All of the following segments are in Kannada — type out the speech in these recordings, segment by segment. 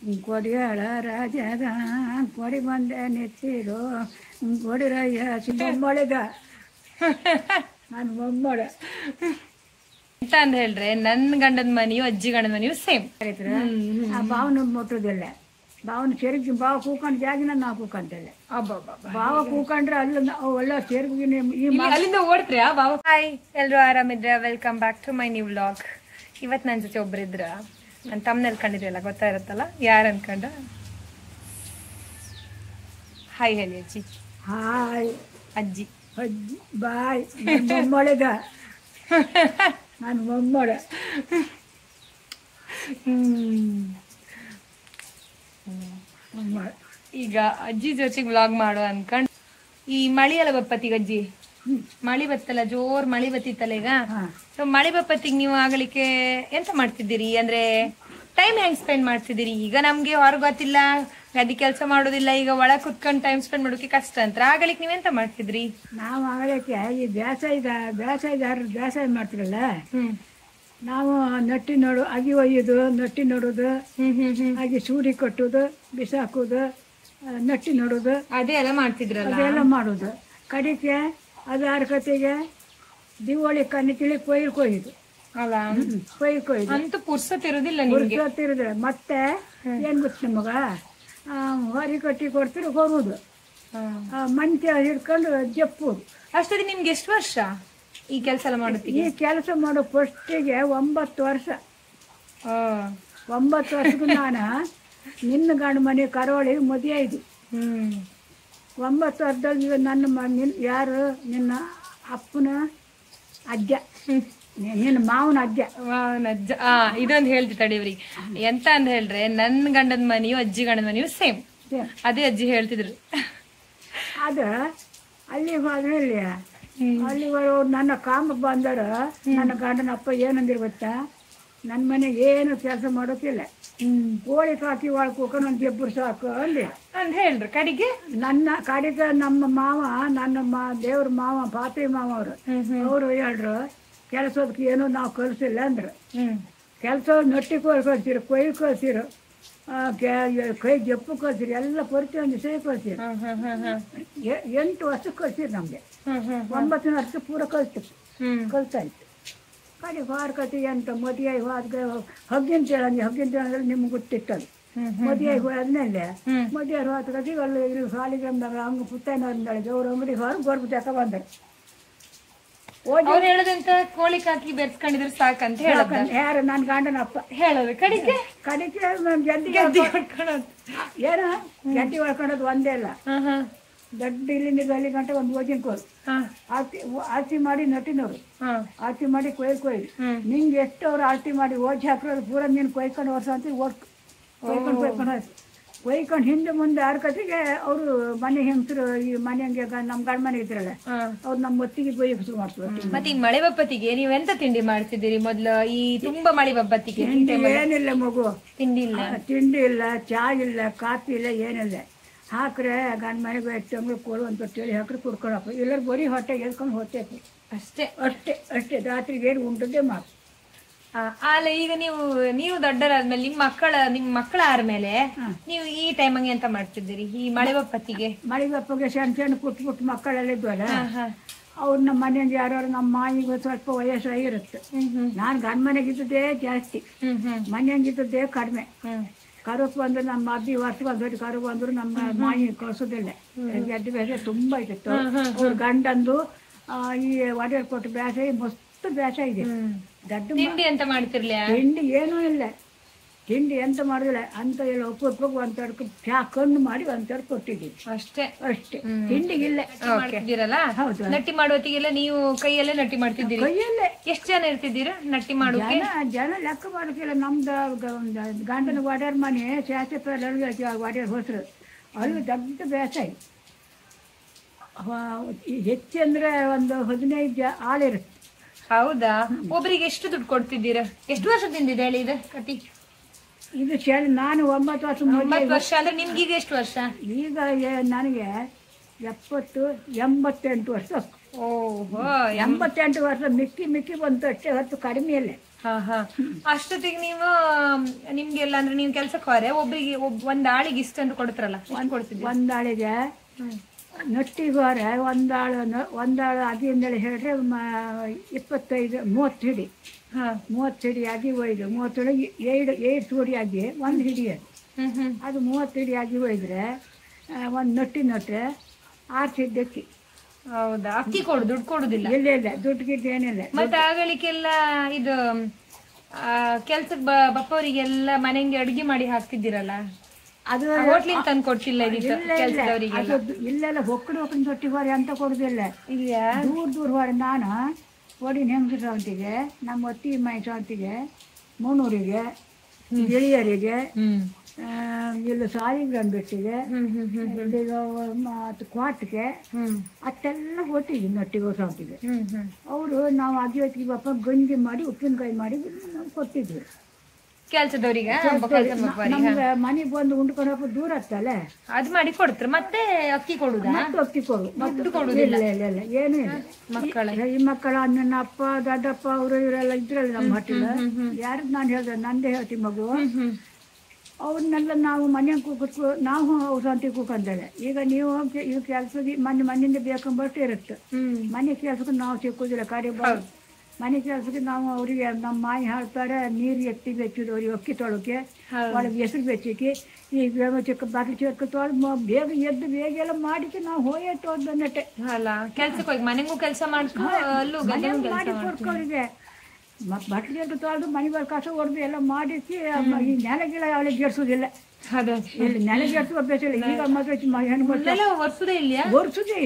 ಕೊಡಿಯಾಳ ರಾಜದ ಕೊಡಿ ಬಂದೆ ನೆತ್ತಿರು ಕೊಡಿರಯ್ಯ ಮೊಮ್ಮಳಿದ ನಾನು ಮೊಮ್ಮಳ ಅಂತ ಅಂದ ಹೇಳ್ರೆ ನನ್ ಗಂಡದ ಮನೆಯು ಅಜ್ಜಿ ಗಂಡದ ಮನೆಯು ಸೇಮ್. ಆ ಭಾವನ ಮುಟ್ಟೋದಿಲ್ಲ. ಭಾವನ ಚೆರುಗಿ ಭಾವ ಕೂಕೊಂಡು ಜಾಗಿನ ನಾವು ಕೂಕಂತೇವೆ. ಭಾವ ಕೂಕೊಂಡ್ರೆ ಅಲ್ಲಿ ಒಳ್ಳೆ ಚೆರುಗಿನ ಅಲ್ಲಿಂದ ಓಡ್ತ್ರಿ ಆ ಭಾವ. ಹಾಯ್, ಎಲ್ರು ಆರಾಮಿದ್ರ? Welcome back to my new vlog. ಇವತ್ ನನ್ ಜೊತೆ ಒಬ್ರಿದ್ರ. ನಾನು ತಮ್ಮನಲ್ಲಿ ಕಂಡಿದ್ರಲ್ಲ, ಗೊತ್ತಾ ಇರುತ್ತಲ್ಲ ಯಾರು ಅನ್ಕೊಂಡ. ಹಾಯ್ ಹೇಳಿ ಅಜ್ಜಿ. ಹಾಯ್ ಅಜ್ಜಿ. ಅಜ್ಜಿ ಬಾಯ್. ಮೊಮ್ಮಳಿದ ನಾನು ಮೊಮ್ಮಳ. ಈಗ ಅಜ್ಜಿ ಜೊತೆಗೆ ವ್ಲಾಗ್ ಮಾಡೋ ಅನ್ಕೊಂಡ್ ಈ ಮಳಿ ಎಲ್ಲ ಬಪ್ಪತ್ತಿಗೆ ಅಜ್ಜಿ ಮಳಿ ಬತ್ತಲ್ಲ, ಜೋರ್ ಮಳಿ ಬತ್ತಿತ್ತಲ್ಲ ಈಗ. ಸೊ ಮಳಿ ಬಪ್ಪತ್ತಿಗೆ ನೀವು ಆಗಲಿಕ್ಕೆ ಎಂತ ಮಾಡ್ತಿದ್ದೀರಿ? ಅಂದ್ರೆ ಟೈಮ್ ಹೆಂಗ್ ಸ್ಪೆಂಡ್ ಮಾಡ್ತಿದ್ದೀರಿ? ಈಗ ನಮ್ಗೆ ಹೊರಗೆ ಗೊತ್ತಿಲ್ಲ, ಗದ್ದೆ ಕೆಲಸ ಮಾಡೋದಿಲ್ಲ, ಈಗ ಒಳಗೆ ಕುತ್ಕೊಂಡು ಟೈಮ್ ಸ್ಪೆಂಡ್ ಮಾಡೋಕೆ ಕಷ್ಟ ಅಂತ. ಆಗಲಿಕ್ಕೆ ನೀವೆಂತ ಮಾಡ್ತಿದ್ರಿ? ನಾವು ಆಗಲಿಕ್ಕೆ ಈ ಬೇಸಾಯ ಮಾಡ್ತಿರಲ್ಲ, ನಾವು ನಟ್ಟಿ ನೋಡು, ಅಗಿ ಒಯ್ಯೋದು, ನಟ್ಟಿ ನೋಡೋದು, ಹಾಗೆ ಸೂಡಿ ಕಟ್ಟೋದು, ಬಿಸಾಕೋದು, ನಟ್ಟಿ ನೋಡೋದು, ಅದೇ ಎಲ್ಲ ಮಾಡ್ತಿದ್ರಲ್ಲ. ಅದೆಲ್ಲ ಮಾಡೋದು. ಕಡಿಕೆ ಅದು ಅರ್ಕತೆಗೆ ದಿವಾಳಿ ಕಣ್ಣಿ ತಿಳಿ ಕೊಯ್ದು ಅಲ್ಲ, ಕೊಯ್ದು ಅಂತೂ ಪುರ್ಸತ್ತಿರೋದಿಲ್ಲ, ಪುರ್ಸತ್ತಿರಿದ್ರೆ ಮತ್ತೆ ಏನ್ ಗೊತ್ತ ನಮಗ, ಹೊರಿ ಕಟ್ಟಿ ಕೊಡ್ತಿರು ಹೊರುದು, ಮಂಚ ಹಿಡ್ಕೊಂಡು ಜಪ್ಪುದು. ಅಷ್ಟೊತ್ತಿಗೆ ನಿಮ್ಗೆ ಎಷ್ಟು ವರ್ಷ ಈ ಕೆಲಸ ಎಲ್ಲ ಮಾಡುತ್ತೀವಿ? ಈ ಕೆಲಸ ಮಾಡೋ ಫಸ್ಟಿಗೆ 9 ವರ್ಷ. 9 ವರ್ಷಕ್ಕೂ ನಾನು ನಿನ್ನ ಗಂಡ ಮನೆ ಕರಾವಳಿಗೆ ಮದುವೆ ಆಯ್ತು. 9 ವರ್ಷದಲ್ಲಿ ನನ್ನ ಯಾರು ನಿನ್ನ ಅಪ್ಪನ ಅಜ್ಜ, ನಿನ್ನ ಮಾವನ ಅಜ್ಜ. ಇದೊಂದು ಹೇಳ್ತಿ ತಡಿವ್ರಿಗೆ. ಎಂತ ಅಂದ ಹೇಳ್ರೆ ನನ್ ಗಂಡದ ಮನೆಯು ಅಜ್ಜಿ ಗಂಡದ ಮನೆಯು ಸೇಮ್. ಅದೇ ಅಜ್ಜಿ ಹೇಳ್ತಿದ್ರು. ಅದ ಅಲ್ಲಿ ಹೋದ್ಮೇಲೆ ಅಲ್ಲಿ ನನ್ನ ಕಾಮಕ್ಕೆ ಬಂದರ ನನ್ನ ಗಂಡನ ಅಪ್ಪ ಏನಂದಿರ್ ಗೊತ್ತಾ, ನನ್ನ ಮನೆಗೆ ಏನು ಕೆಲಸ ಮಾಡೋಕಿಲ್ಲ, ಕೋಳಿ ಕಾಕಿ ಒಳಗೆ ಕೂಕೊಂಡು ಒಂದು ಜಬ್ಬರು ಸಾಕು ಅಂದೆ ಅಂತ ಹೇಳ್ರು. ಕಡೆಗೆ ನಮ್ಮ ಮಾವ, ನನ್ನ ದೇವ್ರ ಮಾವ, ಪಾಪಿ ಮಾವ ಅವರು ಹೇಳ್ರು, ಕೆಲಸದಕ್ಕೆ ಏನೋ ನಾವು ಕಲಿಸಿಲ್ಲ ಅಂದ್ರು. ಕೆಲಸ ನಟ್ಟಿ ಕಳ್ಸಿರು, ಕೊಯ್ಲು ಕಳ್ಸಿರು, ಕೈ ಜಪ್ಪು ಕಳ್ಸಿರು, ಎಲ್ಲ ಪರಿಚಯ ಒಂದು ಸೇ ಕಳ್ಸಿರು. 8 ವರ್ಷಕ್ಕೆ ಕಳ್ಸಿರು ನಮ್ಗೆ. 9ನೇ ವರ್ಷಕ್ಕೆ ಪೂರ ಕಲ್ತಾ ಇತ್ತು. ಕಡೆ ವಾರಕತಿ ಅಂತ ಮದುವೆ ಹೋದ ಹಗ್ಗಿನ ತೇಳಂದ್ರೆ ನಿಮ್ಗೆ ಗೊತ್ತಿತ್ತದು. ಮದುವೆ ಹೋದ್ಮೇಲೆ ಮದುವೆ ಹೋದ ಅಲ್ಲಿ ಸಾಲಿಗೆ ಹಂಗ ಪುತ್ತನವ್ರಂದಳೆ ಅವ್ರ ಅಂಗಡಿ ಹೊರಗೆ ಗೊರ್ಬು ತಕ ಬಂದರು. ಹೇಳದಂತ ಕೋಳಿ ಕಾಕಿ ಬೆರ್ಸ್ಕೊಂಡಿದ್ರೆ ಸಾಕಂತ ಯಾರು ನನ್ನ ಗಂಡನ ಅಪ್ಪ ಹೇಳೋದು. ಕಡಿಕೆ ಗೆದ್ದಿ ಏನ ಗೆದ್ದಿ ಹೊಡ್ಕೊಂಡದ್ದು ಒಂದೇ ಇಲ್ಲ, ದೊಡ್ಡ ಇಲ್ಲಿಂದ ಅಲ್ಲಿ ಗಂಟೆ ಒಂದು ಓಜಿನ ಕೋರು ಆರ್ತಿ ಮಾಡಿ ನಟಿನವ್ರು ಆರ್ತಿ ಮಾಡಿ ಕೊಯ್ದು ನಿಂಗೆ ಎಷ್ಟು ಅವ್ರು ಆರ್ತಿ ಮಾಡಿ ಓಜಿ ಹಾಕಿರೋದು ಪೂರ ನೀನು ಕೊಯ್ಕೊಂಡು ವರ್ಷ ಅಂತ ಕೊಯ್ಕೊಂಡು ಹಿಂದೆ ಮುಂದೆ ಆರ್ಕತಿಗೆ ಅವರು ಮನೆ ಹೆಂಗಸರು, ಈ ಮನೆ ಹಂಗೆ ನಮ್ಮ ಗಂಡ ಮನೆ ಇದ್ರಲ್ಲ ಅವ್ರು ನಮ್ಮ ಹೊತ್ತಿಗೆ ಕೊಯ್ಯಕ್ಕೆ ಶುರು ಮಾಡ್ತಾರೆ. ಮತ್ತೆ ಈಗ ಮಳೆ ಬಪ್ಪತ್ತಿಗೆ ನೀವೆಂತ ತಿಂಡಿ ಮಾಡ್ತಿದ್ದೀರಿ ಮೊದ್ಲು? ಈ ತುಂಬಾ ಮಳೆ ಬಪ್ಪತ್ತಿಗೆ ಏನಿಲ್ಲ ಮಗು, ತಿಂಡಿ ಇಲ್ಲ, ಚಾ ಇಲ್ಲ, ಕಾಫಿ ಇಲ್ಲ, ಏನಿಲ್ಲ. ಹಾಕ್ರೆ ಗಂಡ ಮನೆಗೆ 8 ತಿಂಗಳು ಕೋಲು ಒಂದು ತೊಟ್ಟೆಲಿ ಹಾಕ್ರೆ ಕುಡ್ಕೊಳಪ್ಪ, ಎಲ್ಲರೂ ಬರೀ ಹೊಟ್ಟೆಗೆ ಎಲ್ಕೊಂಡು ಹೋಗ್ತೈತಿ ಅಷ್ಟೇ. ರಾತ್ರಿಗೆ ಏನು ಉಂಟದ್ದೇ ಮಾತು. ಅಲ್ಲ, ಈಗ ನೀವು ದೊಡ್ಡರಾದ್ಮೇಲೆ ನಿಮ್ಮ ಮಕ್ಕಳ ಆದ್ಮೇಲೆ ನೀವು ಈ ಟೈಮಿಗೆ ಎಂತ ಮಾಡ್ತಿದ್ದೀರಿ ಈ ಮಳೆ ಬಪ್ಪತ್ತಿಗೆ? ಮಳೆ ಬಪ್ಪಗೆ ಸಣ್ಣ ಪುಟ್ಟ ಮಕ್ಕಳೆಲ್ಲ ಇದ್ವಲ್ಲ, ಅವ್ರು ನಮ್ಮ ಮನೆಯಿಂದ ಯಾರು ನಮ್ಮ ಮಾಯಿಗೆ ಸ್ವಲ್ಪ ವಯಸ್ಸಾಗಿರುತ್ತೆ. ನಾನು ಗಂಡ ಮನೆಗಿದ್ದದ್ದೇ ಜಾಸ್ತಿ, ಮನೆಯಂಗಿದ್ದದ್ದೇ ಕಡಿಮೆ. ಕರುಕ್ ಬಂದ್ರೆ ನಮ್ಮ ಅಬ್ಬಿ ವರ್ಷಕ್ಕೆ ಒಂದು ಕರು ಬಂದ್ರು ನಮ್ಮ ಮಾಯಿ ಕಳ್ಸೋದಿಲ್ಲ. ಗೆದ್ದೆ ಬೇಸೆ ತುಂಬಾ ಇತ್ತು. ಅವ್ರ ಗಂಡಂದು ಈ ಒಡೆಯರ್ ಕೊಟ್ಟು ಬೇಸೆ ಮಸ್ತ್ ಬೇಸೆ ಇದೆ. ದೊಡ್ಡ ತಿಂಡಿ ಅಂತ ಮಾಡ್ತಿರ್ಲಿ? ತಿಂಡಿ ಏನೂ ಇಲ್ಲ, ತಿಂಡಿ ಎಂತ ಮಾಡೋದಿಲ್ಲ ಅಂತ ಎಲ್ಲ ಒಪ್ಪಕ್ಕೆ ಒಂದೆರಡು ಚಾ ಕಣ್ಣು ಮಾಡಿ ಒಂದೆರಡು ಕೊಟ್ಟಿದ್ದೀವಿ ಅಷ್ಟೇ. ತಿಂಡಿಗಿಲ್ಲ. ಹೌದು, ನಟ್ಟಿ ಮಾಡುವತ್ತಿಗೆಲ್ಲ ನೀವು ಕೈಯಲ್ಲೇ ನಟ್ಟಿ ಮಾಡ್ತಿದ್ದೀರಿ? ಕೈಯಲ್ಲೇ. ಎಷ್ಟು ಜನ ಇರ್ತಿದ್ದೀರಾ ನಟ್ಟಿ ಮಾಡೋಕೆ? ಜನ ಲೆಕ್ಕ ಮಾಡೋಕಿಲ್ಲ. ನಮ್ದು ಗಂಡನ ಒಡೆಯರ್ ಮನೆ ಶಾಸ್ತ್ರ ಒಡೆಯರ್ ಹೊಸರು, ಅಲ್ಲಿ ದೊಡ್ಡ ಬೇಸಾಯ. ಹೆಚ್ಚಂದ್ರೆ ಒಂದು 15 ಆಳಿರುತ್ತೆ. ಹೌದಾ? ಒಬ್ಬರಿಗೆ ಎಷ್ಟು ದುಡ್ಡು ಕೊಡ್ತಿದ್ದೀರಾ? ಎಷ್ಟು ವರ್ಷದಿಂದ ಇದೆ ಹೇಳಿ ಇದು ಕತಿ? ಇದು ನಾನು 9 ವರ್ಷ. 9 ವರ್ಷ ಅಂದ್ರೆ ನಿಮ್ಗೀಗ ಎಷ್ಟು ವರ್ಷ? ಈಗ ನನಗೆ 88 ವರ್ಷ. ಓಹೋ, 88 ವರ್ಷ ಮಿಕ್ಕಿ ಬಂತು ಅಷ್ಟೇ ಹೊತ್ತು ಕಡಿಮೆಯಲ್ಲೇ. ಹಾ ಹಾ ಅಷ್ಟೊತ್ತಿಗೆ ನೀವು ನಿಮ್ಗೆಲ್ಲ ಅಂದ್ರೆ ನೀವು ಕೆಲ್ಸಕ್ಕೆ ಹೋರೆ ಒಬ್ರಿಗೆ ಒಂದ್ ಆಳಿಗೆ ಇಷ್ಟ ಅಂತ ಕೊಡ್ತಾರಲ್ಲ ಎಷ್ಟು ಕೊಡ್ತಿದ್ರಿ? ಒಂದಾಳಿಗೆ ನಟ್ಟಿಗೆ ಹೋರೆ ಒಂದಾಳು ಅದಿಂದಲೇ ಹೇಳಿದ್ರೆ 25-30 ಹಿಡಿ. 30 ಹಿಡಿ ಆಗಿ ಒಯ್ದು 30 ಹಿಡಿ 8 ಸೂಡಿ ಆಗಿ ಒಂದು ಹಿಡಿ ಅದು 30 ಹಿಡಿ ಆಗಿ ಒಯ್ದ್ರೆ ಒಂದು ನಟ್ರೆ 6 ಸಿಡ್ಡಿ ಅಕ್ಕಿ. ಹೌದಾ? ಅಕ್ಕಿ ದುಡ್ಡು ಕೊಡುದಿಲ್ಲ? ಇಲ್ಲ ದುಡ್ಡು ಗಿಡ್ಡು ಏನಿಲ್ಲ. ಮತ್ತೆ ಆಗಲಿಕ್ಕೆಲ್ಲ ಇದು ಕೆಲ್ಸಕ್ಕೆ ಬಪ್ಪವರಿಗೆಲ್ಲ ಮನೆಗೆ ಅಡ್ಗೆ ಮಾಡಿ ಹಾಕ್ತಿದ್ದೀರಲ್ಲ, ಅದು ಹೋಟ್ಲಿಂದ ತಂದು ಕೊಟ್ಟಿಲ್ಲ ಕೆಲಸದವರಿಗೆ? ಇಲ್ಲೆಲ್ಲ ಹೊಕ್ಕಡು ತೊಟ್ಟಿ ಹೊರೆ ಅಂತ ಕೊಡುದಿಲ್ಲ. ದೂರ ಹೊರೆ ನಾನು ಒಡಿನ ಹೆಂಗಸ ಸಂತಿಗೆ, ನಮ್ಮ ಅತ್ತಿ ಮೈ ಸಂತಿಗೆ, ಮುನ್ನೂರಿಗೆ, ಗೆಳೆಯರಿಗೆ, ಇಲ್ಲಿ ಸಾಲಿಗ್ರಾಮ್ ಬೆಟ್ಟಿಗೆ, ಕ್ವಾಟ್ಗೆ ಅಷ್ಟೆಲ್ಲ ಕೊಟ್ಟಿದ್ವಿ ನಟ್ಟಿಗೆ ಸಂತಿಗೆ. ಅವರು ನಾವು ಅಜ್ಜಿ ಬಪ್ಪ ಗಂಜಿ ಮಾಡಿ ಉಪ್ಪಿನಕಾಯಿ ಮಾಡಿ ಕೊಟ್ಟಿದ್ವಿ ಕೆಲ್ಸದವ್ರಿಗೆ. ನಮ್ಗೆ ಮನೆಗೆ ಬಂದು ಉಂಡ್ಕೊಂಡು ಹೋಗ್ಬೋದು ದೂರ ಆಗ್ತಲ್ಲ, ಅದು ಮಾಡಿ ಕೊಡ್ತಾರೆ. ಮತ್ತೆ ಅಕ್ಕಿ ಕೊಡುದಾ? ಅಕ್ಕಿ ಕೊಡು ಇಲ್ಲ ಏನು ಇಲ್ಲ. ಈ ಮಕ್ಕಳ ನನ್ನ ಅಪ್ಪ ದೊಡ್ಡಪ್ಪ ಅವರು ಇವರೆಲ್ಲ ಇದ್ರಲ್ಲ ನಮ್ಮ ಹಟ್ಟಿಲ, ಯಾರು ನಾನು ಹೇಳ್ದೆ ನಂದೇ ಹೇಳ್ತೀನಿ ಮಗು, ಅವ್ರನ್ನೆಲ್ಲ ನಾವು ಮನೆಗೆ ಕೂತ್ಕೊ ನಾವು ಅವ್ರ ಸಂತಿಗೆ ಕೂತ್ಕೊಂಡೇಳೆ. ಈಗ ನೀವು ಈ ಕೆಲಸಕ್ಕೆ ಮನೆಯಿಂದ ಬೇಕಂಬಷ್ಟು ಇರುತ್ತೆ. ಮನೆ ಕೆಲಸಕ್ಕೆ ನಾವು ಸಿಕ್ಕುದಿಲ್ಲ. ಮನೆ ಕೆಲಸಕ್ಕೆ ನಾವು ಅವರಿಗೆ ನಮ್ಮ ಮಾಯಿ ಹೇಳ್ತಾರೆ, ನೀರು ಎತ್ತಿ ಬೆಚ್ಚಿದ್ದು ಅವ್ರಿಗೆ ಅಕ್ಕಿ ತೊಳಕ್ಕೆ, ಒಳಗೆ ಹೆಸರು ಬೆಚ್ಚಿಕ್ಕಿ, ಈ ಚಿಕ್ಕ ಬಾಕಿ ಚಿಕ್ಕ ತೊಳೆದು ಬೇಗ ಎದ್ದು ಬೇಗ ಎಲ್ಲ ಮಾಡಿಕ್ಕೆ ನಾವು ಹೋಯ್ತು ಬಂದಟ್ಟೆ. ಅಲ್ಲ ಕೆಲ್ಸಕ್ಕೆ ಹೋಗಿ ಮನೆಗೂ ಕೆಲಸ ಮಾಡಿ ಕೊಡ್ಕೋರಿಗೆ ಬಟ್ಲಿ ಎದ್ದು ತೊಳೆದು ಮನೆ ಬರ್ ಕಸ ಹೊಡೆದು ಎಲ್ಲ ಮಾಡಿಸಿ ಈ ನೆಲಗಿಲ್ಲ ಅವಳಿಗೆ ಗೆಡ್ಸೋದಿಲ್ಲ. ಇಲ್ಲಿ ನೆಲಗೆಡ್ಸು ಅಭ್ಯಾಸ ಇಲ್ಲ. ಈಗ ಮದುವೆ ಹೆಣ್ಮಕ್ಳು ಒರ್ಸುದೇ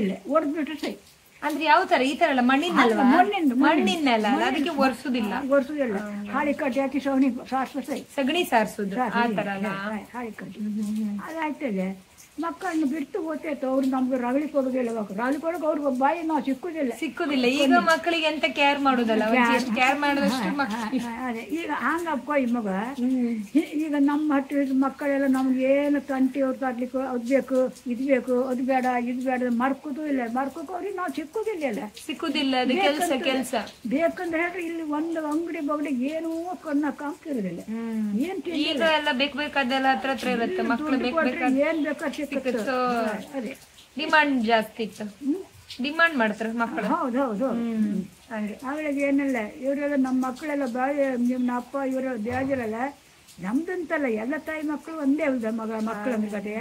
ಇಲ್ಲ, ಹೊಡೆದ್ಬಿಟ್ರೆ ಸೈ. ಅಂದ್ರೆ ಯಾವ ತರ? ಈ ತರ ಎಲ್ಲ ಮಣ್ಣಿನೆಲ್ಲ ಅದಕ್ಕೆ ಒರ್ಸುದಿಲ್ಲ. ಹಾಳಿ ಕಟ್ಟಿ ಹಾಕಿ ಸಗಣಿ ಸಾರಿಸ ಸೈ, ಸಗಣಿ ಸಾರಿಸುದು ಆ ತರ ಹಾಳಿ ಕಟ್ಟಿ ಅದಾಗ್ತದೆ. ಮಕ್ಕಳನ್ನು ಬಿಟ್ಟು ಓದ್ತಾಯ್ತು. ಅವ್ರು ನಮ್ಗೆ ರಗಳಿ ಕೊಡುದಿಲ್ಲ. ರಗಳಿ ಕೊಡೋಕೆ ಅವ್ರಿಗೆ ಬಾಯಿ ನಾವು ಸಿಕ್ಕುದಿಲ್ಲ. ಈಗ ಮಕ್ಕಳಿಗೆ ಎಂತ ಕೇರ್ ಮಾಡುದಲ್ಲ, ಕೇರ್ ಮಾಡಿದಷ್ಟು ಅದೇ ಈಗ ಹಂಗಪ್ಪ ಈ ಮಗ. ಈಗ ನಮ್ಮ ಹಟ್ಟಿ ಮಕ್ಕಳೆಲ್ಲ ನಮ್ಗೆ ಏನು ತಂಟಿ ಅವ್ರು ತರ್ಲಿಕ್ಕೆ ಅದು ಬೇಕು ಇದು ಬೇಕು ಅದು ಬೇಡ ಮರ್ಕೋದು ಇಲ್ಲ. ಮರ್ಕೋಕೆ ಅವ್ರಿಗೆ ನಾವು ಸಿಕ್ಕುದಿಲ್ಲ. ಕೆಲಸ ಬೇಕಂದ್ರೆ ಹೇಳ್ರಿ ಇಲ್ಲಿ ಒಂದು ಅಂಗಡಿ ಬಗಡಿ ಏನೂ ಕಣ್ಣ ಕಾಮ್ತಿರೋದಿಲ್ಲ. ಏನ್ ಈಗ ಎಲ್ಲ ಬೇಕಾದೆಲ್ಲ ಹತ್ರ ಇರುತ್ತೆ. ಮಕ್ಕಳು ಏನ್ ಬೇಕಾದ ಡಿಮಾಂಡ್ ಜಾಸ್ತಿ ಇತ್ತು, ಡಿಮಾಂಡ್ ಮಾಡ್ತಾರೆ ಮಕ್ಕಳು. ಹೌದು ಅವಳಿಗೆ ಏನಿಲ್ಲ. ಇವರೆಲ್ಲ ನಮ್ಮ ಮಕ್ಕಳೆಲ್ಲ ಬಾಯಿ ನಿಮ್ಮ ಅಪ್ಪ ಇವರೆಲ್ಲ ಬೇಜಾರಲ್ಲ ನಮ್ದಂತಲ್ಲ, ಎಲ್ಲ ತಾಯಿ ಮಕ್ಕಳು ಒಂದೇ ಅಲ್ದ ಮಕ್ಕಳ ಕತೆ.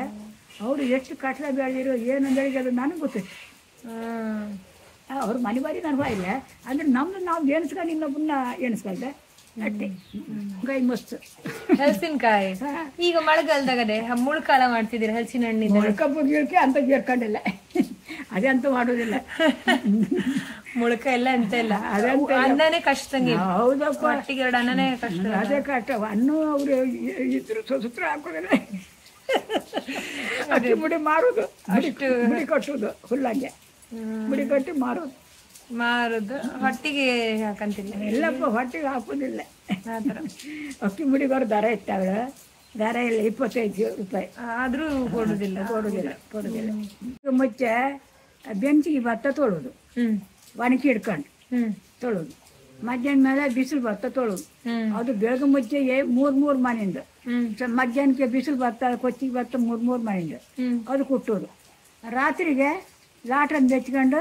ಅವರು ಎಷ್ಟು ಕಟ್ಲ ಬೆಳೆದಿರೋ ಏನಂದ್ರೆ ಅದು ನನಗೆ ಗೊತ್ತಿತ್ತು. ಅವ್ರ ಮನೆ ಬಾರಿ ನನಗೂ ಇಲ್ಲ ಅಂದ್ರೆ ನಮ್ದು ನಾವು ಎಣಿಸ್ಕೊಂಡು ಇನ್ನೊಬ್ಬನ್ನ ಎಣಿಸ್ಕೊಳ್ದೆ ಅಟ್ಟೆ. ಕೈ ಮಸ್ತ್ ಹಲಸಿನಕಾಯಿ ಈಗ ಮಳೆಗಾಲದಾಗದೆ ಮುಳ್ಕಾಲ ಮಾಡ್ತಿದ್ದೀರ? ಹಲಸಿನ ಹಣ್ಣಿಂದ ಮುಳ್ಕಕ್ಕೆ ಅಂತ ಜೇರ್ಕೊಂಡಿಲ್ಲ, ಅದೇ ಅಂತ ಮಾಡೋದಿಲ್ಲ. ಮುಳ್ಕ ಎಲ್ಲ ಅಂತ ಇಲ್ಲ, ಅನ್ನನೇ ಕಷ್ಟ. ಹೌದಪ್ಪ, ಎರಡು ಅನ್ನನೇ ಕಷ್ಟ. ಅದೇ ಕಷ್ಟ. ಅನ್ನು ಅವರು ಇದ್ರು ಸುತ್ರ ಹಾಕೋದಿಲ್ಲ. ಅಕ್ಕಿ ಮುಡಿ ಮಾರೋದು, ಮುಡಿ ಕಟ್ಟುದು, ಹುಲ್ಲಾಗೆ ಮುಡಿ ಕಟ್ಟಿ ಮಾರೋದು ಹೊಟ್ಟಿಗೆ ಹಾಕಂತಿಲ್ಲ. ಎಲ್ಲಪ್ಪ ಹೊಟ್ಟಿಗೆ ಹಾಕೋದಿಲ್ಲ. ಅಕ್ಕಿ ಮುಡಿಗೋರು ದರ ಇತ್ತಾವಳು, ದರ ಇಲ್ಲ 25 ರೂಪಾಯಿ ಆದ್ರೂ ಕೊಡುದಿಲ್ಲ. ಮುಂಚೆ ಬೆಂಚಿಗೆ ಭತ್ತ ತೊಳೋದು, ಒಣಗಿ ಹಿಡ್ಕೊಂಡು ತೊಳೋದು. ಮಧ್ಯಾಹ್ನ ಮೇಲೆ ಬಿಸಿಲು ಭತ್ತ ತೊಳೋದು. ಅದು ಬೆಳಗ್ಗೆ ಮುಂಚೆ 3 ಮನೆಯಿಂದ, ಮಧ್ಯಾಹ್ನಕ್ಕೆ ಬಿಸಿಲು ಭತ್ತ ಕೊಚ್ಚಿಗೆ ಭತ್ತ 3 ಮನೆಯಿಂದ ಅದು ಕುಟ್ಟೋದು. ರಾತ್ರಿಗೆ ಲಾಟನ್ ಬೆಚ್ಕೊಂಡು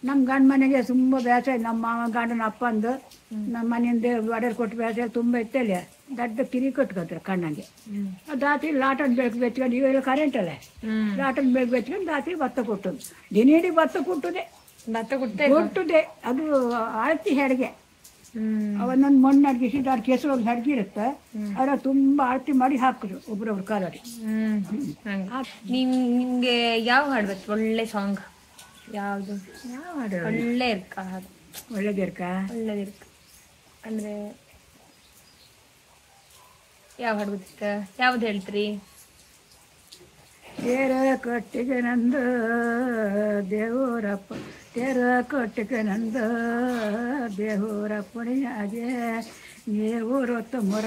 ನಮ್ಮ ಗಂಡ ಮನೆಗೆ ತುಂಬ ಬೇಸರ. ನಮ್ಮ ಮಾವ ಗಂಡನ ಅಪ್ಪಂದು ನಮ್ಮ ಮನೆಯಿಂದ ಒಡೆಯರ್ ಕೊಟ್ಟು ಬೇಸರ ತುಂಬ ಇತ್ತಲ್ಲ, ದೊಡ್ಡ ಕಿರಿ ಕಟ್ಕೊತಾರೆ ಕಣ್ಣಂಗೆ. ರಾತ್ರಿ ಲಾಟನ್ ಬೆಳಕು ಬೆಚ್ಕೊಂಡು, ಇವೆಲ್ಲ ಕರೆಂಟ್ ಅಲ್ಲ, ಲಾಟನ್ ಬೆಳಕು ಬೆಚ್ಕೊಂಡು ರಾತ್ರಿ ಭತ್ತ ಕೊಟ್ಟೋದು. ದಿನೇಡಿ ಭತ್ತ ಕೊಟ್ಟುದೆ. ಅದು ಅಳತಿ ಹೆಡ್ಗೆ ಅವನ್ನೊಂದು ಮಣ್ಣು ಅಡ್ಗಿಸಿ ಅದು ಕೆಸರು ಒಂದು ಹೆಡ್ಗೆ ಇರುತ್ತೆ, ಅದರ ತುಂಬ ಅಳತಿ ಮಾಡಿ ಹಾಕಿದ್ರು ಒಬ್ರೊಬ್ರು ಕಾಲಡಿ. ನಿಮ್ಗೆ ಯಾವ ಹಾಡ್ಬೇಕು? ಒಳ್ಳೆ ಸಾಂಗ್ ಯಾವುದು? ಯಾವ ಹಾಡು? ಒಳ್ಳೆದಿರ್ಕ ಅಂದ್ರೆ ಯಾವ ಹಾಡು ಗೊತ್ತಿತ್ತ? ಯಾವ್ದು ಹೇಳ್ತೀರಿ? ತೇರ ಕಟ್ಟಿಗೆ ನಂದ ದೇವರಪ್ಪ, ತೇರ ಕಟ್ಟಿಗೆ ನಂದ ದೇವರಪ್ಪಣಿಯಾಗೆ ನೀವರೊತ್ತ ಮೊರ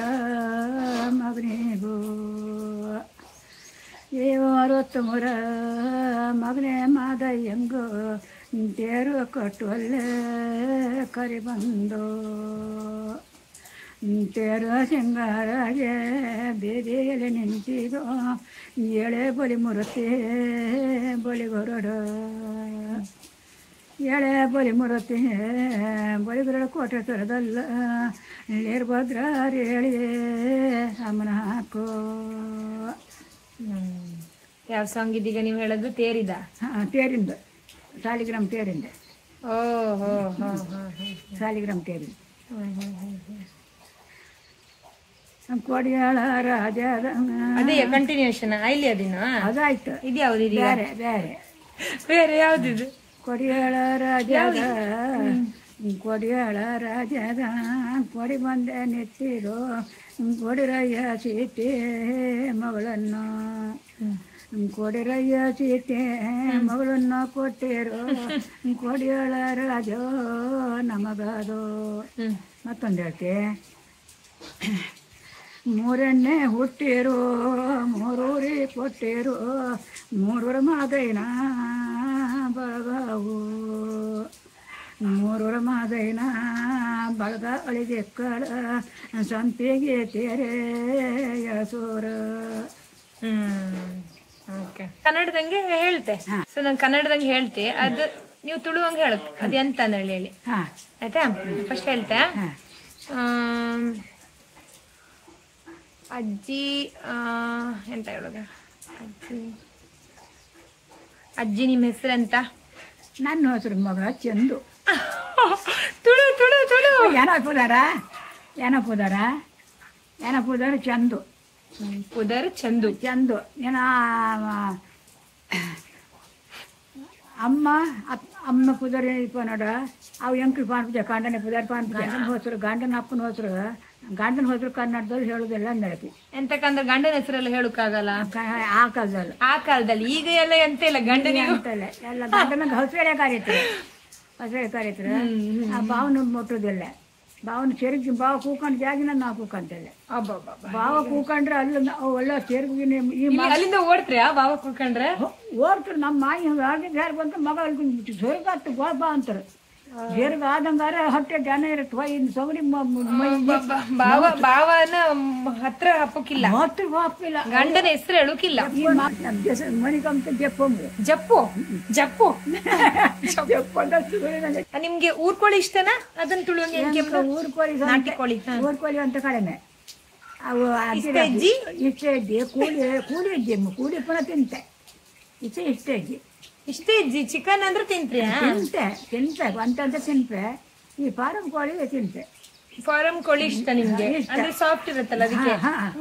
ಮಗನಿಗೂ, ಏವರೊತ್ತ ಮೊರ ಮಗನೇ ಮಾದಯ್ಯಂಗೋ ತೇರು ಕಟ್ಟುವಲ್ಲೇ ಕರಿ ಬಂದು. ತೇರ ಸಿಂಗಾರಗೆ ಬೇದಿಯಲ್ಲಿ ನಿಂತಿರೋ ಎಳೆ ಬಲಿ ಮುರುತಿ ಬಲಿಗೊರಡ ಎಳೆ ಬಲಿ ಮುರುತಿ ಬಲಿಗೊರಡ ಕೋಟೆ ತೊರೆದಲ್ಲ ನಿರ್ಭದ್ರ ಹೇಳಿ ಅಮ್ಮನ ಹಾಕೋ. ಯಾವ ಸಾಂಗ್ ಇದೀಗ ನೀವು ಹೇಳೋದು? ತೇರಿದ? ತೇರಿಂದ, ಸಾಲಿಗ್ರಾಮ್ ತೇರಿಂದ. ಓ ಹೋ ಹೋ ಸಾಲಿಗ್ರಾಮ್ ತೇರಿಂದ. ಕೊಡಿಯಾಳ ರಾಜದ ಅದೇ ಕಂಟಿನ್ಯೂಷನ್ ಇಲ್ಲಿ ಅದೇನ? ಅದಾಯ್ತು. ಇದು ಯಾವ್ದು? ಬೇರೆ ಬೇರೆ ಬೇರೆ ಯಾವ್ದಿದು? ಕೊಡಿಯಾಳ ರಾಜದ ಕೊಡಿಯಾಳ ರಾಜದ ಕೊಡಿ ಬಂದೆ ನೆತ್ತಿರೋ ಕೊಡಿರಯ್ಯ ಸೀತೆ ಮಗಳನ್ನು ಕೊಡಿರಯ್ಯ ಸೀತೆ ಮಗಳನ್ನು ಕೊಟ್ಟಿರೋ ಕೊಡಿಯಾಳ ರಾಜ ನಮಗದು. ಮತ್ತೊಂದು ಹೇಳ್ತೆ, ಮೂರನ್ನೇ ಹುಟ್ಟಿರೋ ಮೂರೂರಿ ಕೊಟ್ಟಿರೋ ಮೂರೂರ ಮಾದೈನ ಬಳಗವು ಮೂರೂರ ಮಾದೈನ ಬಳಗ ಅಳಿದೆ ಕಳ ಸಂಪಿಗೆ ತೇರೆ ಎಳಸೋರ. ಓಕೆ, ಕನ್ನಡದಂಗೆ ಹೇಳ್ತೆ. ಸೊ ನಾನು ಕನ್ನಡದಂಗೆ ಹೇಳ್ತೆ, ಅದು ನೀವು ತುಳುವಂಗೆ ಹೇಳ. ಅದು ಎಂತ ಅಂದೇಳಿ ಹೇಳಿ ಆಯ್ತಾ? ಫಸ್ಟ್ ಹೇಳ್ತೆ. ಅಜ್ಜಿ ಎಂತ ಹೇಳೋದು? ಅಜ್ಜಿ ನಿಮ್ಮ ಹೆಸರು ಎಂತ? ನನ್ನ ಹೆಸರು ಮಗ ಚಂದು. ತುಳು ತುಳು ತುಳು ಏನೋ ಪುದಾರ ಚಂದು. ಪುದರ್ ಚಂದು. ಚಂದು ಏನ ಅಮ್ಮ ಪುದರ್ ನೋಡ. ಅವು ಎಂಕ್ಳು ಪಾನ್ಪೂಜೆ ಕಾಂಡನೆ ಪುದಾರ್ ಪಾನ್ಪೂಜೆ ಹೋಸರು ಗಂಡನ ಅಪ್ಪನ ಹೋಸರು ಕನ್ನಡದಲ್ಲಿ ಹೇಳುದಿಲ್ಲ ಅಂದಳತಿ. ಎಂತಕ್ಕಂದ್ರೆ ಗಂಡನ ಹೆಸರೆಲ್ಲ ಹೇಳಕ್ಕಾಗಲ್ಲ ಆ ಕಾಲದಲ್ಲಿ. ಈಗ ಎಲ್ಲ ಎಂತ ಇಲ್ಲ, ಗಂಡನಿಗೆ ಅಂತಲ್ಲ ಎಲ್ಲ ಗಂಡನ ಹೊಸಳೆ ಕರೀತಾರೆ. ಆ ಬಾವನ ಮುಟ್ಟುದಿಲ್ಲ. ಬಾವನ ಚೆರುಗಿ ಬಾವ ಕೂಕೊಂಡು ಜಾಗಿನ ನಾವು ಕೂಕಂತಲ್ಲ. ಬಾವ ಕೂಕೊಂಡ್ರೆ ಅಲ್ಲಿ ಒಳ್ಳೆ ಚೆರುಗಿ ಅಲ್ಲಿಂದ ಓಡ್ತ್ರಿ ಬಾವ ಕೂಕೊಂಡ್ರೆ ಓಡ್ತಾರೆ. ನಮ್ಮ ಮಾಯಿ ಹಿಂಗೆ ಯಾರು ಬಂತ ಮಗ ಅಲ್ಲಿ ಸೊರಗಾತು ಬಾ ಅಂತಾರೆ. ಜೇರ್ಗ ಆದಂಗಾರ ಹೊಟ್ಟೆ ಜನ ಇರುತ್ತೆ. ಇನ್ನು ಸಗಣಿ ಬಾವನ ಹತ್ರ ಹಪ್ಪಕ್ಕಿಲ್ಲ, ಹಾಕಿಲ್ಲ. ಗಂಡನ ಹೆಸರು ಹೇಳಕ್ಕಿಲ್ಲ. ಮನಿಕಂತ ಜಪ್ಪಂಬ ಜಪ್ಪು ಜಪ್ಪು ನಿಮ್ಗೆ ಊರ್ಕೋಳಿ ಇಷ್ಟನಾ? ಅದನ್ನ ತುಳುವಂಗೆ ಊರ್ಕೋಳಿ ಅಂತ ಕಡಿಮೆ. ಅವು ಇಷ್ಟೇ ಅಜ್ಜಿ ಕೂಲಿ ಪುನಃ ತಿಂತೆ. ಇಷ್ಟೇ ಅಜ್ಜಿ. ಇಷ್ಟೇ ಅಜ್ಜಿ. ಚಿಕನ್ ಅಂದ್ರೆ ತಿಂತ್ರಿ? ತಿಂತೆ ಅಂತ ತಿಂತೆ. ಈ ಫಾರಂ ಕೋಳಿ ತಿಂತೆ. ಫಾರಂ ಕೋಳಿ ಇಷ್ಟ ನಿಮ್ಗೆ? ಅಂದ್ರೆ ಸಾಫ್ಟ್ ಇರುತ್ತಲ್ಲ ಅದಕ್ಕೆ.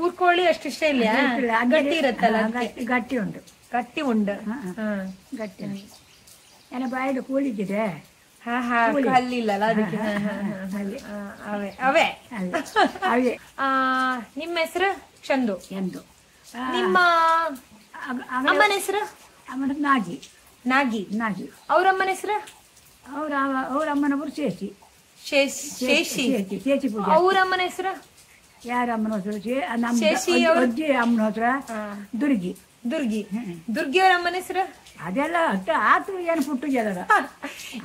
ಊರ್ ಕೋಳಿ ಅಷ್ಟು ಇಷ್ಟ ಇಲ್ಲ, ಗಟ್ಟಿ ಇರುತ್ತಲ್ಲ. ಗಟ್ಟಿ ಉಂಟು. ಗಟ್ಟಿ ಏನ ಬಾಯಿಗೆ ಕೂಲಿದ್ದಿದೆ. ಅಲ್ಲಿಲ್ಲಲ್ಲ ಅದಕ್ಕೆ. ಅವೇ ನಿಮ್ಮ ಹೆಸರು? ಚಂದು. ನಿಮ್ಮ ಅಮ್ಮನ ಹೆಸರು? ನಾಗಿ. ಅವ್ರ ಅಮ್ಮನ ಹೆಸರು? ಅವ್ರ ಅಮ್ಮನ ಶೇಷಿ. ಶೇಷಿ ಪೂಜೆ. ಅವ್ರ ಅಮ್ಮನ ಹೆಸರು? ಯಾರ ಅಮ್ಮನ ಹೆಸರು? ಅಜ್ಜಿ ಅಮ್ಮನ ಹೆಸರು ದುರ್ಗಿ. ಅವ್ರ ಅಮ್ಮನ ಹೆಸರು? ಅದೆಲ್ಲ ಆತು ಏನು ಪುಟ್ಟು ಜನ.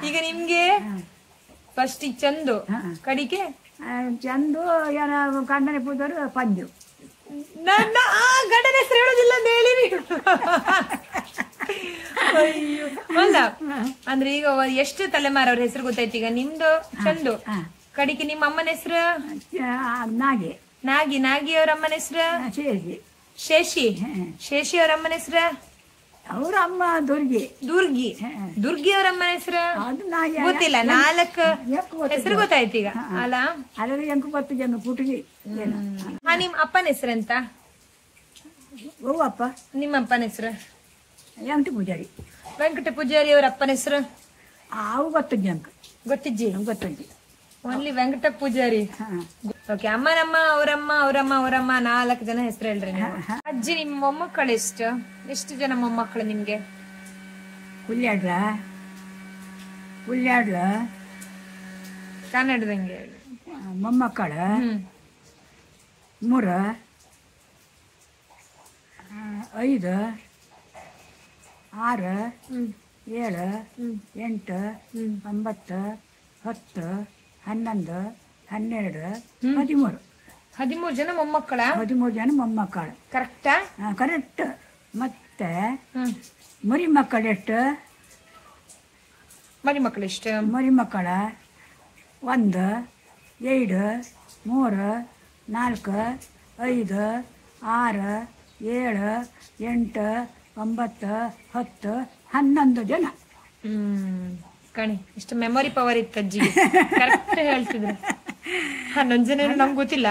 ಈಗ ನಿಮ್ಗೆ ಫಸ್ಟ್ ಚಂದು, ಕಡಿಕೆ ಚಂದು ಏನ ಗಂಡನ ಪೂಜಾರು ಪಂಜು. ನನ್ನ ಗಂಡನ ಹೆಸರು ಹೇಳೋದಿಲ್ಲ ಅಂತ ಹೇಳಿರಿ. ಅಯ್ಯೋ ಅಲ್ಲ, ಅಂದ್ರೆ ಈಗ ಎಷ್ಟು ತಲೆಮಾರವ್ರ ಹೆಸರು ಗೊತ್ತಾಯ್ತು. ಈಗ ನಿಮ್ದು ಚಂದು, ಕಡಿಕೆ ನಿಮ್ಮ ಅಮ್ಮನ ಹೆಸರು? ನಾಗಿ ಅವ್ರ ಅಮ್ಮನ ಹೆಸರು? ಶೇಷಿ ಅವ್ರ ಅಮ್ಮನ ಹೆಸರು? ಅವ್ರ ಅಮ್ಮ ದುರ್ಗಿ ಅವ್ರ ಅಮ್ಮನ ಹೆಸರು ಗೊತ್ತಿಲ್ಲ. 4 ಹೆಸರು ಗೊತ್ತಾಯ್ತು ಈಗ ಅಲ್ಲ? ಅದ್ರಲ್ಲಿ 10 ಜನ ಪುಟ್ಗಿ. ನಿಮ್ ಅಪ್ಪನ ಹೆಸರೆಂತ? ಅಪ್ಪ. ನಿಮ್ಮ ಅಪ್ಪನ ಹೆಸರು? ವೆಂಕಟ ಪೂಜಾರಿ ಅವ್ರ ಅಪ್ಪನ ಹೆಸರು? ಅವು ಗೊತ್ತಿಜ್ಜಿ. ಓನ್ಲಿ ವೆಂಕಟ ಪೂಜಾರಿ. ಓಕೆ. ಅಮ್ಮನಮ್ಮ, ಅವರಮ್ಮ, 4 ಜನ ಹೆಸರು ಹೇಳ್ರಿ ನೀವು. ಅಜ್ಜಿ, ನಿಮ್ ಮೊಮ್ಮಕ್ಕಳು ಎಷ್ಟು ಜನ ಮೊಮ್ಮಕ್ಕಳು ನಿಮ್ಗೆ? ಕನ್ನಡದಂಗೆ ಮೊಮ್ಮಕ್ಕಳ 3, 5, 6, 7, 8, 9, 10, 11, 12 13 13 ಜನ ಮೊಮ್ಮಕ್ಕಳ? 13 ಜನ ಮೊಮ್ಮಕ್ಕಳು. ಕರೆಕ್ಟಾ? ಕರೆಕ್ಟ್. ಮತ್ತೆ ಮರಿ ಮಕ್ಕಳು ಎಷ್ಟು? ಮರಿ ಮಕ್ಕಳು ಎಷ್ಟು? ಮರಿ ಮಕ್ಕಳ 1 2 3 4 5 6 7 8 9 10 11 ಜನ. ಕಣಿ ಇಷ್ಟು ಮೆಮೊರಿ ಪವರ್ ಇತ್ತು ಅಜ್ಜಿಗೆ. ಕರೆಕ್ಟ್ ಹೇಳ್ತಿದ್ರು. 11 ಜನ ನಮ್ಗೆ ಗೊತ್ತಿಲ್ಲ.